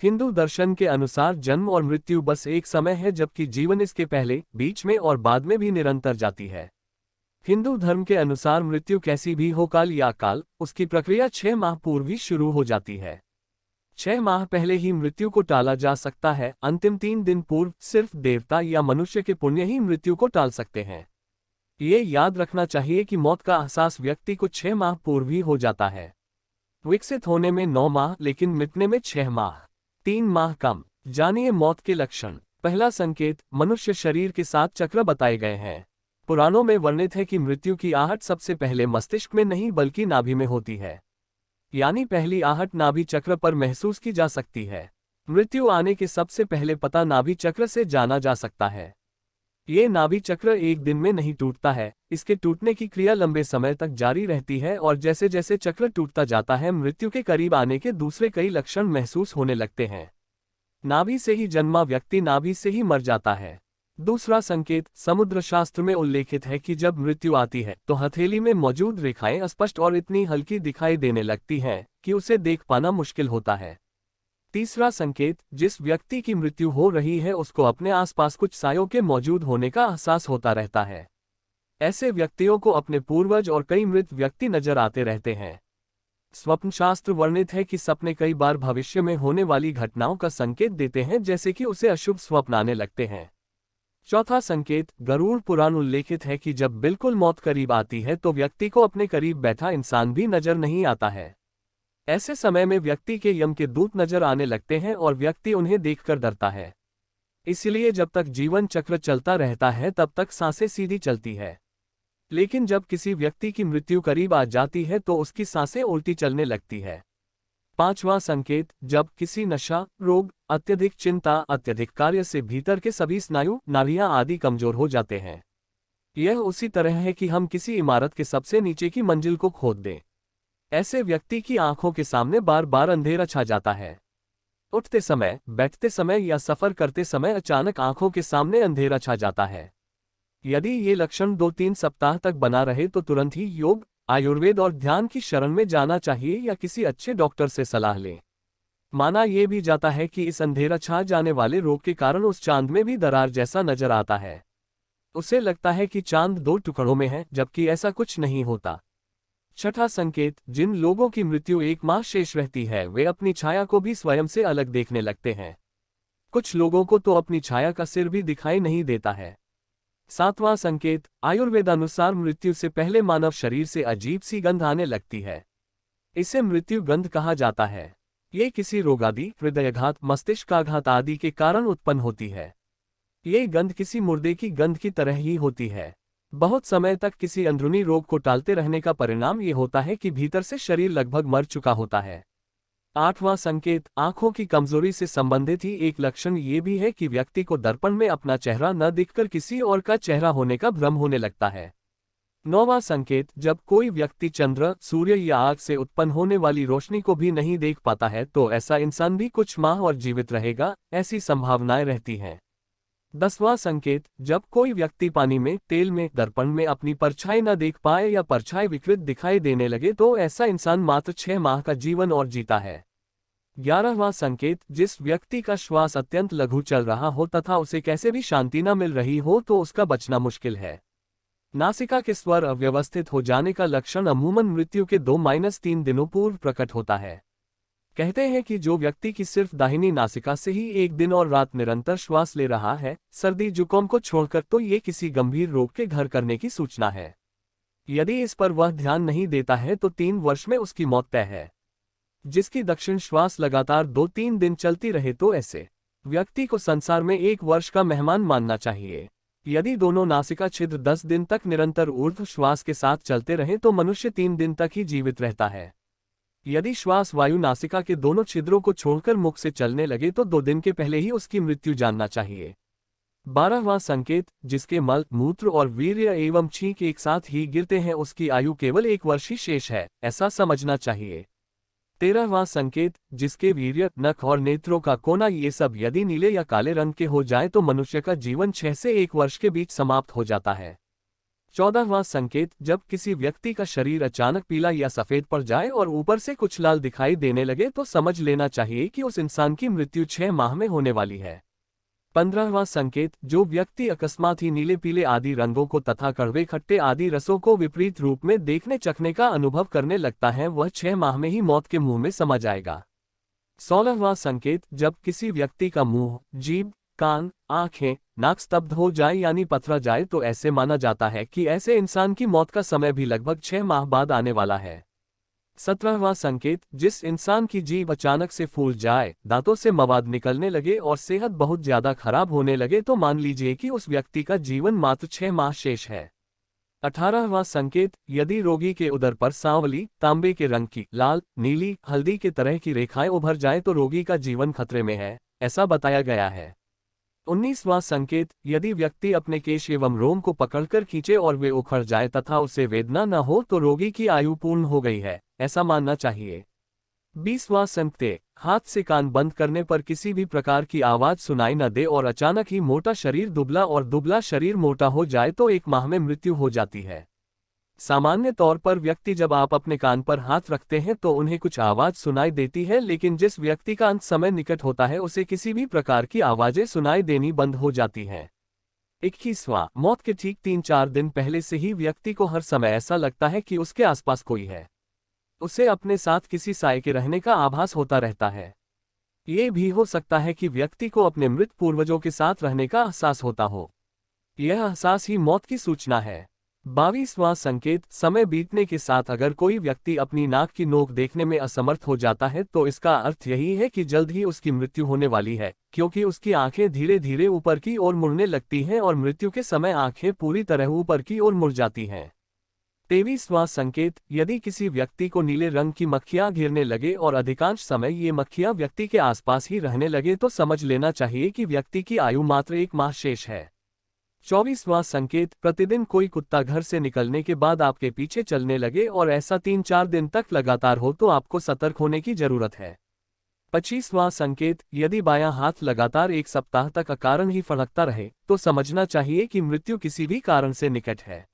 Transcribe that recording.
हिंदू दर्शन के अनुसार जन्म और मृत्यु बस एक समय है, जबकि जीवन इसके पहले, बीच में और बाद में भी निरंतर जाती है। हिंदू धर्म के अनुसार मृत्यु कैसी भी हो, काल या काल, उसकी प्रक्रिया 6 माह पूर्व ही शुरू हो जाती है। 6 माह पहले ही मृत्यु को टाला जा सकता है। अंतिम 3 दिन पूर्व सिर्फ देवता या मनुष्य के पुण्य ही मृत्यु को टाल सकते हैं। ये याद रखना चाहिए कि मौत का एहसास व्यक्ति को 6 माह पूर्व ही हो जाता है। विकसित होने में 9 माह, लेकिन मिटने में 6 माह, 3 माह कम। जानिए मौत के लक्षण। पहला संकेत, मनुष्य शरीर के 7 चक्र बताए गए हैं। पुराणों में वर्णित है कि मृत्यु की आहट सबसे पहले मस्तिष्क में नहीं बल्कि नाभि में होती है। यानी पहली आहट नाभि चक्र पर महसूस की जा सकती है। मृत्यु आने के सबसे पहले पता नाभि चक्र से जाना जा सकता है। ये नाभि चक्र एक दिन में नहीं टूटता है, इसके टूटने की क्रिया लंबे समय तक जारी रहती है और जैसे जैसे चक्र टूटता जाता है, मृत्यु के करीब आने के दूसरे कई लक्षण महसूस होने लगते हैं। नाभि से ही जन्मा व्यक्ति नाभि से ही मर जाता है। दूसरा संकेत, समुद्र शास्त्र में उल्लेखित है कि जब मृत्यु आती है तो हथेली में मौजूद रेखाएं अस्पष्ट और इतनी हल्की दिखाई देने लगती हैं कि उसे देख पाना मुश्किल होता है। तीसरा संकेत, जिस व्यक्ति की मृत्यु हो रही है उसको अपने आसपास कुछ सायों के मौजूद होने का एहसास होता रहता है। ऐसे व्यक्तियों को अपने पूर्वज और कई मृत व्यक्ति नजर आते रहते हैं। स्वप्न शास्त्र वर्णित है कि सपने कई बार भविष्य में होने वाली घटनाओं का संकेत देते हैं, जैसे कि उसे अशुभ स्वप्न आने लगते हैं। चौथा संकेत, गरुड़ पुराण उल्लेखित है कि जब बिल्कुल मौत करीब आती है तो व्यक्ति को अपने करीब बैठा इंसान भी नजर नहीं आता है। ऐसे समय में व्यक्ति के यम के दूत नजर आने लगते हैं और व्यक्ति उन्हें देखकर डरता है। इसलिए जब तक जीवन चक्र चलता रहता है तब तक सांसें सीधी चलती है, लेकिन जब किसी व्यक्ति की मृत्यु करीब आ जाती है तो उसकी सांसें उल्टी चलने लगती है। पांचवा संकेत, जब किसी नशा, रोग, अत्यधिक चिंता, अत्यधिक कार्य से भीतर के सभी स्नायु, नाड़ियां आदि कमजोर हो जाते हैं। यह उसी तरह है कि हम किसी इमारत के सबसे नीचे की मंजिल को खोद दें। ऐसे व्यक्ति की आंखों के सामने बार बार अंधेरा छा जाता है। उठते समय, बैठते समय या सफर करते समय अचानक आंखों के सामने अंधेरा छा जाता है। यदि ये लक्षण 2-3 सप्ताह तक बना रहे तो तुरंत ही योग, आयुर्वेद और ध्यान की शरण में जाना चाहिए या किसी अच्छे डॉक्टर से सलाह लें। माना यह भी जाता है कि इस अंधेरा छा जाने वाले रोग के कारण उस चांद में भी दरार जैसा नजर आता है। उसे लगता है कि चांद 2 टुकड़ों में है, जबकि ऐसा कुछ नहीं होता। छठा संकेत, जिन लोगों की मृत्यु 1 माह शेष रहती है वे अपनी छाया को भी स्वयं से अलग देखने लगते हैं। कुछ लोगों को तो अपनी छाया का सिर भी दिखाई नहीं देता है। सातवां संकेत, आयुर्वेदानुसार मृत्यु से पहले मानव शरीर से अजीब सी गंध आने लगती है। इसे मृत्यु गंध कहा जाता है। ये किसी रोगादि, हृदयाघात, मस्तिष्काघात आदि के कारण उत्पन्न होती है। ये गंध किसी मुर्दे की गंध की तरह ही होती है। बहुत समय तक किसी अंदरूनी रोग को टालते रहने का परिणाम ये होता है कि भीतर से शरीर लगभग मर चुका होता है। आठवां संकेत, आंखों की कमजोरी से संबंधित ही एक लक्षण ये भी है कि व्यक्ति को दर्पण में अपना चेहरा न दिखकर किसी और का चेहरा होने का भ्रम होने लगता है। नौवां संकेत, जब कोई व्यक्ति चंद्र, सूर्य या आग से उत्पन्न होने वाली रोशनी को भी नहीं देख पाता है तो ऐसा इंसान भी कुछ माह और जीवित रहेगा, ऐसी संभावनाएं रहती हैं। 10वां संकेत, जब कोई व्यक्ति पानी में, तेल में, दर्पण में अपनी परछाई न देख पाए या परछाई विकृत दिखाई देने लगे तो ऐसा इंसान मात्र 6 माह का जीवन और जीता है। 11वां संकेत, जिस व्यक्ति का श्वास अत्यंत लघु चल रहा हो तथा उसे कैसे भी शांति न मिल रही हो तो उसका बचना मुश्किल है। नासिका के स्वर अव्यवस्थित हो जाने का लक्षण अमूमन मृत्यु के 2-3 दिनों पूर्व प्रकट होता है। कहते हैं कि जो व्यक्ति की सिर्फ दाहिनी नासिका से ही एक दिन और रात निरंतर श्वास ले रहा है, सर्दी जुकाम को छोड़कर, तो ये किसी गंभीर रोग के घर करने की सूचना है। यदि इस पर वह ध्यान नहीं देता है तो 3 वर्ष में उसकी मौत तय है। जिसकी दक्षिण श्वास लगातार 2-3 दिन चलती रहे तो ऐसे व्यक्ति को संसार में 1 वर्ष का मेहमान मानना चाहिए। यदि दोनों नासिका छिद्र 10 दिन तक निरंतर ऊर्ध्व श्वास के साथ चलते रहे तो मनुष्य 3 दिन तक ही जीवित रहता है। यदि श्वास वायु नासिका के दोनों छिद्रों को छोड़कर मुख से चलने लगे तो 2 दिन के पहले ही उसकी मृत्यु जानना चाहिए। 12वां संकेत, जिसके मल, मूत्र और वीर्य एवं छींक एक साथ ही गिरते हैं उसकी आयु केवल 1 वर्ष ही शेष है, ऐसा समझना चाहिए। 13वां संकेत, जिसके वीर्य, नख और नेत्रों का कोना ये सब यदि नीले या काले रंग के हो जाए तो मनुष्य का जीवन 6 से 1 वर्ष के बीच समाप्त हो जाता है। 14वां संकेत, जब किसी व्यक्ति का शरीर अचानक पीला या सफेद पड़ जाए और ऊपर से कुछ लाल दिखाई देने लगे तो समझ लेना चाहिए कि उस इंसान की मृत्यु 6 माह में होने वाली है। 15वां संकेत, जो व्यक्ति अकस्मात ही नीले पीले आदि रंगों को तथा कड़वे खट्टे आदि रसों को विपरीत रूप में देखने चखने का अनुभव करने लगता है वह 6 माह में ही मौत के मुंह में समा जाएगा। 16वां संकेत, जब किसी व्यक्ति का मुंह, जीभ, कान, आंखें, नाक स्तब्ध हो जाए यानी पथरा जाए तो ऐसे माना जाता है कि ऐसे इंसान की मौत का समय भी लगभग 6 माह बाद आने वाला है। 17वां संकेत, जिस इंसान की जीभ अचानक से फूल जाए, दांतों से मवाद निकलने लगे और सेहत बहुत ज्यादा खराब होने लगे तो मान लीजिए कि उस व्यक्ति का जीवन मात्र 6 माह शेष है। 18वां संकेत, यदि रोगी के उदर पर सांवली, तांबे के रंग की, लाल, नीली, हल्दी के तरह की रेखाएं उभर जाएं तो रोगी का जीवन खतरे में है, ऐसा बताया गया है। 19वां संकेत, यदि व्यक्ति अपने केश एवं रोम को पकड़कर खींचे और वे उखड़ जाए तथा उसे वेदना न हो तो रोगी की आयु पूर्ण हो गई है, ऐसा मानना चाहिए। 20वां संकेत, हाथ से कान बंद करने पर किसी भी प्रकार की आवाज सुनाई न दे और अचानक ही मोटा शरीर दुबला और दुबला शरीर मोटा हो जाए तो 1 माह में मृत्यु हो जाती है। सामान्य तौर पर व्यक्ति जब आप अपने कान पर हाथ रखते हैं तो उन्हें कुछ आवाज सुनाई देती है, लेकिन जिस व्यक्ति का अंत समय निकट होता है उसे किसी भी प्रकार की आवाजें सुनाई देनी बंद हो जाती हैं। 21वां, मौत के ठीक 3-4 दिन पहले से ही व्यक्ति को हर समय ऐसा लगता है कि उसके आसपास कोई है। उसे अपने साथ किसी साए के रहने का आभास होता रहता है। ये भी हो सकता है कि व्यक्ति को अपने मृत पूर्वजों के साथ रहने का एहसास होता हो। यह एहसास ही मौत की सूचना है। 22वां संकेत, समय बीतने के साथ अगर कोई व्यक्ति अपनी नाक की नोक देखने में असमर्थ हो जाता है तो इसका अर्थ यही है कि जल्द ही उसकी मृत्यु होने वाली है, क्योंकि उसकी आंखें धीरे धीरे ऊपर की ओर मुड़ने लगती हैं और मृत्यु के समय आंखें पूरी तरह ऊपर की ओर मुड़ जाती हैं। 23वां संकेत, यदि किसी व्यक्ति को नीले रंग की मक्खियां घेरने लगे और अधिकांश समय ये मक्खियां व्यक्ति के आसपास ही रहने लगे तो समझ लेना चाहिए कि व्यक्ति की आयु मात्र 1 माह शेष है। 24वां संकेत, प्रतिदिन कोई कुत्ता घर से निकलने के बाद आपके पीछे चलने लगे और ऐसा 3-4 दिन तक लगातार हो तो आपको सतर्क होने की जरूरत है। 25वां संकेत, यदि बायां हाथ लगातार 1 सप्ताह तक अकारण ही फड़कता रहे तो समझना चाहिए कि मृत्यु किसी भी कारण से निकट है।